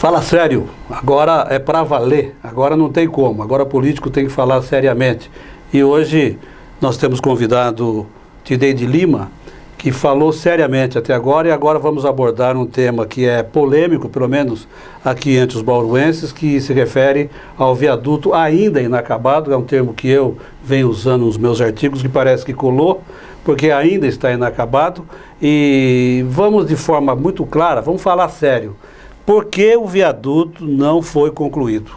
Fala sério, agora é para valer, agora não tem como, agora o político tem que falar seriamente. E hoje nós temos convidado Tideide Lima, que falou seriamente até agora, e agora vamos abordar um tema que é polêmico, pelo menos aqui entre os bauruenses, que se refere ao viaduto ainda inacabado, é um termo que eu venho usando nos meus artigos, que parece que colou, porque ainda está inacabado, e vamos de forma muito clara, vamos falar sério, por que o viaduto não foi concluído?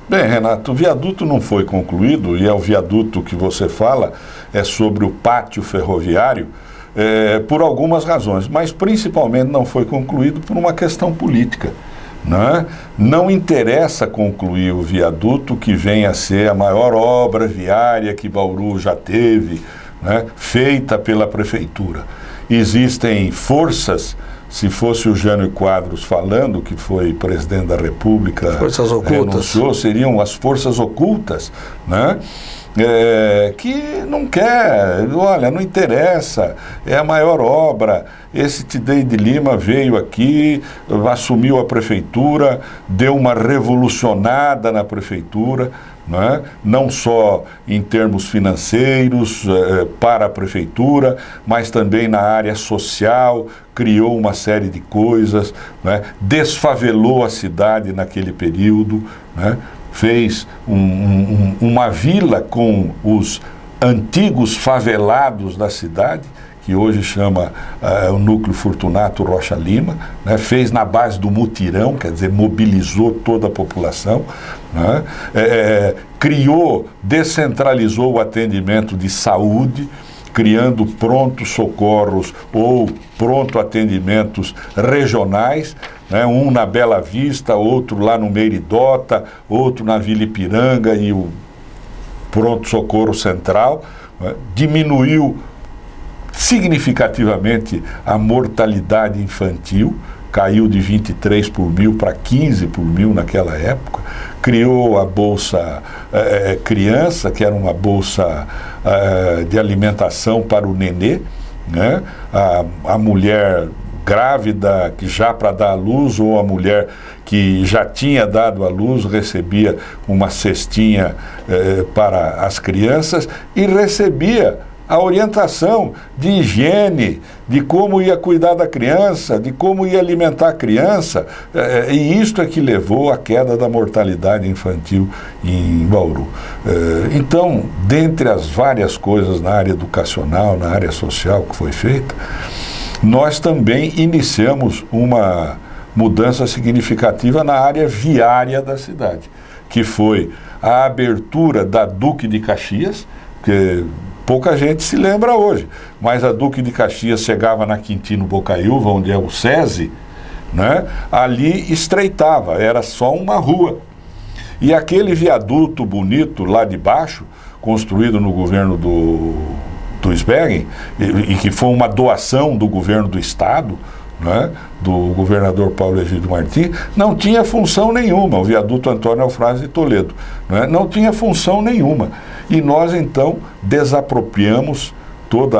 Bem, Renato, o viaduto não foi concluído, e é o viaduto que você fala, é sobre o pátio ferroviário, por algumas razões, mas principalmente não foi concluído por uma questão política. Né? Não interessa concluir o viaduto, que vem a ser a maior obra viária que Bauru já teve, né? Feita pela prefeitura. Existem forças. Se fosse o Jânio Quadros falando, que foi presidente da República, forças ocultas, seriam as forças ocultas, né? Que não quer, olha, não interessa, é a maior obra. Esse Tideide Lima veio aqui, assumiu a prefeitura, deu uma revolucionada na prefeitura, né? Não só em termos financeiros para a prefeitura, mas também na área social, criou uma série de coisas, né? Desfavelou a cidade naquele período, né? Fez uma vila com os antigos favelados da cidade, que hoje chama o Núcleo Fortunato Rocha Lima, né? Fez na base do mutirão, quer dizer, mobilizou toda a população, né? Descentralizou o atendimento de saúde, criando prontos socorros ou pronto atendimentos regionais, né? Um na Bela Vista, outro lá no Meiridota, outro na Vila Ipiranga e o pronto-socorro central, né? Diminuiu significativamente a mortalidade infantil, caiu de 23 por mil para 15 por mil naquela época, criou a Bolsa Criança, que era uma bolsa de alimentação para o nenê, né? A mulher grávida que já para dar à luz, ou a mulher que já tinha dado à luz, recebia uma cestinha para as crianças e recebia a orientação de higiene, de como ia cuidar da criança, de como ia alimentar a criança, e isto é que levou à queda da mortalidade infantil em Bauru. Então, dentre as várias coisas na área educacional, na área social que foi feita, nós também iniciamos uma mudança significativa na área viária da cidade, que foi a abertura da Duque de Caxias, que pouca gente se lembra hoje, mas a Duque de Caxias chegava na Quintino Bocaiúva, onde é o SESI, né? Ali estreitava, era só uma rua. E aquele viaduto bonito lá de baixo, construído no governo do Sbergen, e que foi uma doação do governo do estado, né, do governador Paulo Egídio Martins, não tinha função nenhuma, o viaduto Antônio Eufrásio de Toledo, né, não tinha função nenhuma. E nós, então, desapropriamos toda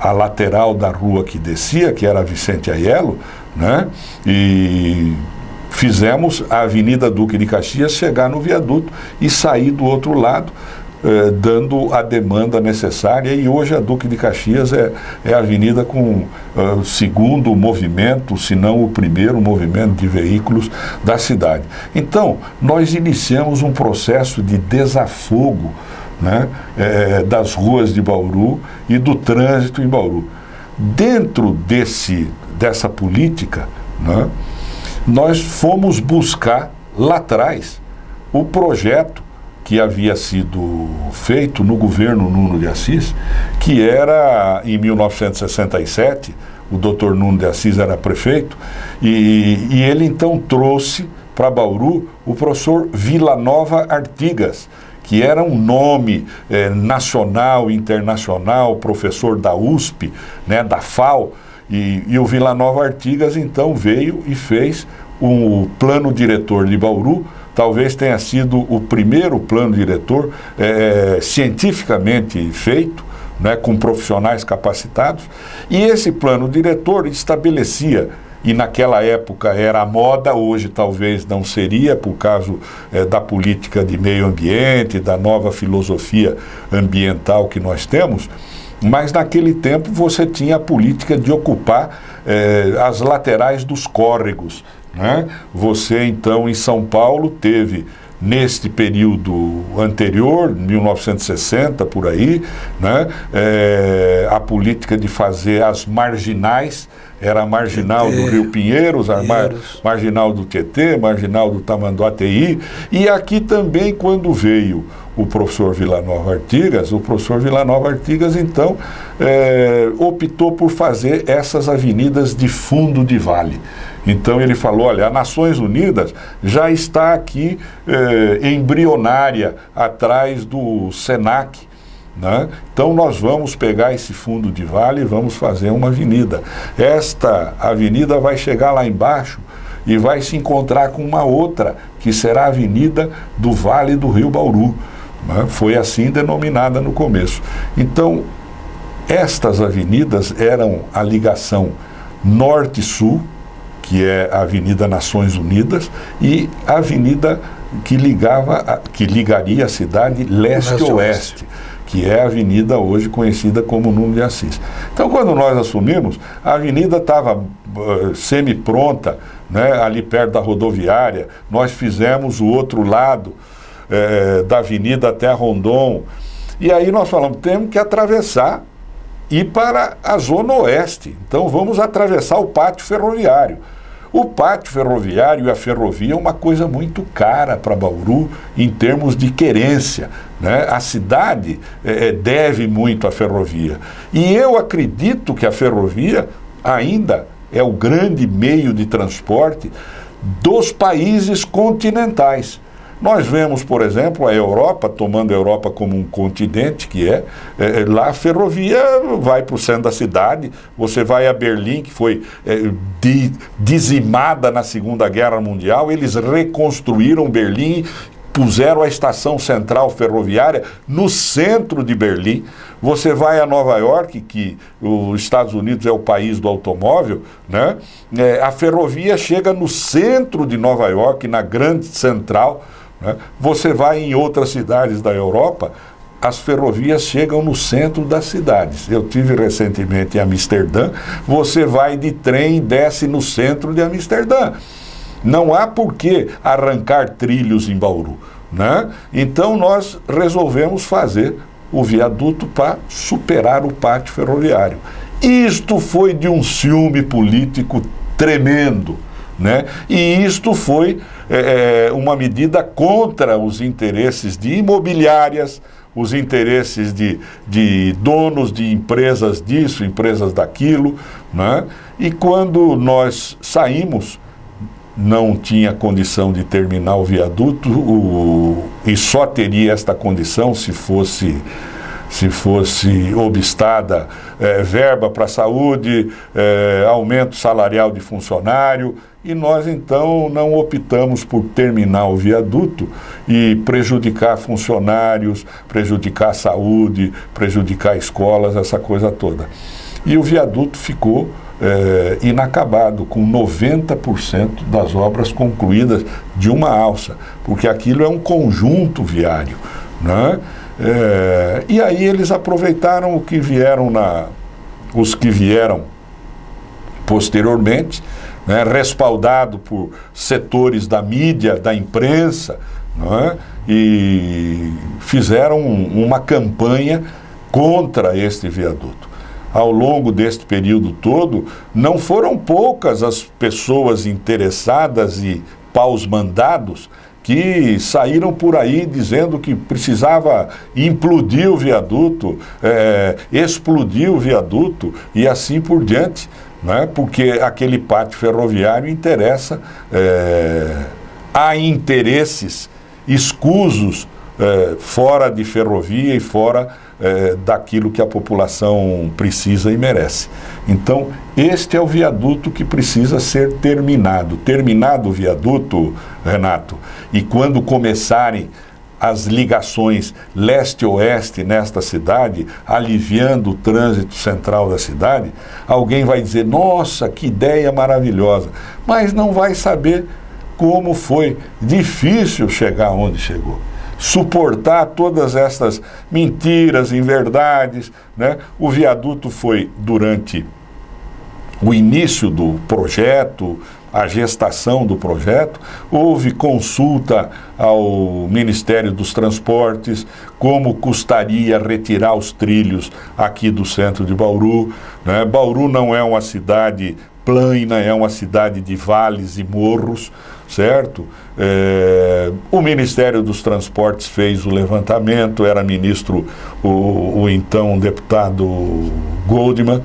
a lateral da rua que descia, que era Vicente Aiello, né, e fizemos a Avenida Duque de Caxias chegar no viaduto e sair do outro lado, dando a demanda necessária, e hoje a Duque de Caxias é a avenida com o segundo movimento, se não o primeiro movimento de veículos da cidade. Então, nós iniciamos um processo de desafogo, né, das ruas de Bauru e do trânsito em Bauru. Dentro dessa política, né, nós fomos buscar lá atrás o projeto que havia sido feito no governo Nuno de Assis, que era, em 1967, o doutor Nuno de Assis era prefeito, e ele então trouxe para Bauru o professor Vilanova Artigas, que era um nome nacional, internacional, professor da USP, né, da FAO, e o Vilanova Artigas então veio e fez o plano diretor de Bauru. Talvez tenha sido o primeiro plano diretor cientificamente feito, né, com profissionais capacitados, e esse plano diretor estabelecia e naquela época era a moda, hoje talvez não seria, por causa da política de meio ambiente, da nova filosofia ambiental que nós temos, mas naquele tempo você tinha a política de ocupar as laterais dos córregos, né? Você então em São Paulo teve, neste período anterior, 1960 por aí, né, a política de fazer as marginais, era a marginal do Rio Pinheiros, a marginal do Tietê, marginal do Tamanduateí, e aqui também quando veio o professor Vila Nova Artigas, então optou por fazer essas avenidas de fundo de vale. Então ele falou, olha, a Nações Unidas já está aqui embrionária atrás do SENAC, né? Então nós vamos pegar esse fundo de vale e vamos fazer uma avenida. Esta avenida vai chegar lá embaixo e vai se encontrar com uma outra, que será a Avenida do Vale do Rio Bauru, né? Foi assim denominada no começo. Então, estas avenidas eram a ligação norte-sul, que é a Avenida Nações Unidas, e a avenida que ligaria a cidade leste-oeste, que é a avenida hoje conhecida como Nuno de Assis. Então, quando nós assumimos, a avenida estava semi-pronta, né, ali perto da rodoviária. Nós fizemos o outro lado da avenida até a Rondon. E aí nós falamos, temos que atravessar e ir para a zona oeste. Então, vamos atravessar o pátio ferroviário. O pátio ferroviário e a ferrovia é uma coisa muito cara para Bauru em termos de querência, né? A cidade deve muito à ferrovia. E eu acredito que a ferrovia ainda é o grande meio de transporte dos países continentais. Nós vemos, por exemplo, a Europa, tomando a Europa como um continente, que lá a ferrovia vai para o centro da cidade, você vai a Berlim, que foi dizimada na Segunda Guerra Mundial, eles reconstruíram Berlim, puseram a estação central ferroviária no centro de Berlim. Você vai a Nova York, que os Estados Unidos é o país do automóvel, né? A ferrovia chega no centro de Nova York, na grande central, né? Você vai em outras cidades da Europa, as ferrovias chegam no centro das cidades. Eu tive recentemente em Amsterdã, você vai de trem e desce no centro de Amsterdã. Não há por que arrancar trilhos em Bauru, né? Então nós resolvemos fazer o viaduto para superar o pátio ferroviário. Isto foi de um ciúme político tremendo, né? E isto foi uma medida contra os interesses de imobiliárias, os interesses de donos de empresas disso, empresas daquilo, né? E quando nós saímos, não tinha condição de terminar o viaduto, e só teria esta condição se fosse obstada verba para a saúde, aumento salarial de funcionário, e nós então não optamos por terminar o viaduto e prejudicar funcionários, prejudicar a saúde, prejudicar escolas, essa coisa toda. E o viaduto ficou inacabado, com 90% das obras concluídas de uma alça, porque aquilo é um conjunto viário, né? E aí eles aproveitaram os que vieram posteriormente, né, respaldado por setores da mídia, da imprensa, né, e fizeram uma campanha contra este viaduto. Ao longo deste período todo, não foram poucas as pessoas interessadas e paus-mandados que saíram por aí dizendo que precisava implodir o viaduto, explodir o viaduto e assim por diante, né? Porque aquele pátio ferroviário interessa a interesses escusos fora de ferrovia e fora daquilo que a população precisa e merece. Então, este é o viaduto que precisa ser terminado. Terminado o viaduto, Renato, e quando começarem as ligações leste-oeste nesta cidade, aliviando o trânsito central da cidade, alguém vai dizer, nossa, que ideia maravilhosa, mas não vai saber como foi difícil chegar onde chegou. Suportar todas essas mentiras, inverdades, né? O viaduto foi durante o início do projeto, a gestação do projeto, houve consulta ao Ministério dos Transportes, como custaria retirar os trilhos aqui do centro de Bauru, né? Bauru não é uma cidade plana, é uma cidade de vales e morros, certo? O Ministério dos Transportes fez o levantamento, era ministro o então deputado Goldman,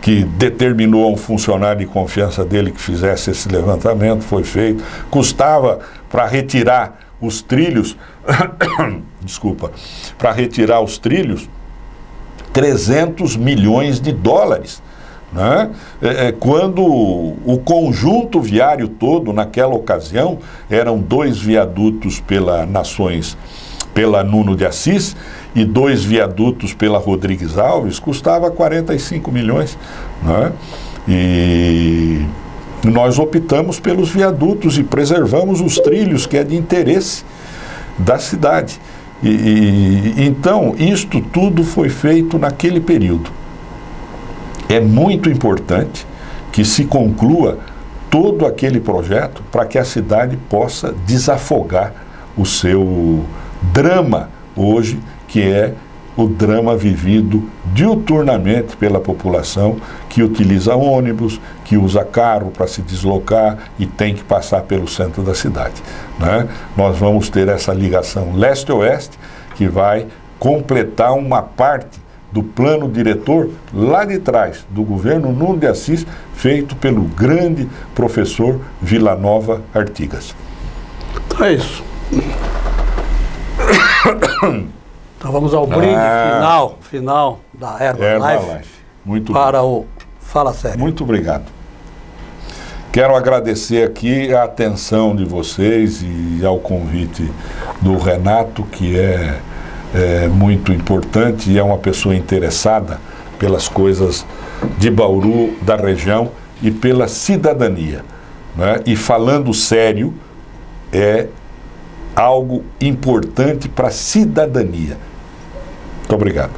que determinou a um funcionário de confiança dele que fizesse esse levantamento, foi feito. Custava para retirar os trilhos, desculpa, para retirar os trilhos, 300 milhões de dólares. Né? Quando o conjunto viário todo, naquela ocasião, eram 2 viadutos pela Nuno de Assis e 2 viadutos pela Rodrigues Alves, custava 45 milhões. Né? E nós optamos pelos viadutos e preservamos os trilhos, que é de interesse da cidade. Então, isto tudo foi feito naquele período. É muito importante que se conclua todo aquele projeto para que a cidade possa desafogar o seu drama hoje, que é o drama vivido diuturnamente pela população que utiliza ônibus, que usa carro para se deslocar e tem que passar pelo centro da cidade. Né? Nós vamos ter essa ligação leste-oeste que vai completar uma parte do plano diretor lá de trás, do governo Nuno de Assis, feito pelo grande professor Vilanova Artigas. Então é isso. Então vamos ao brinde final da Herbalife. Muito para bem. o Fala Sério. Muito obrigado. Quero agradecer aqui a atenção de vocês e ao convite do Renato, que é muito importante e é uma pessoa interessada pelas coisas de Bauru, da região e pela cidadania. Né? E falando sério, é algo importante para a cidadania. Muito obrigado.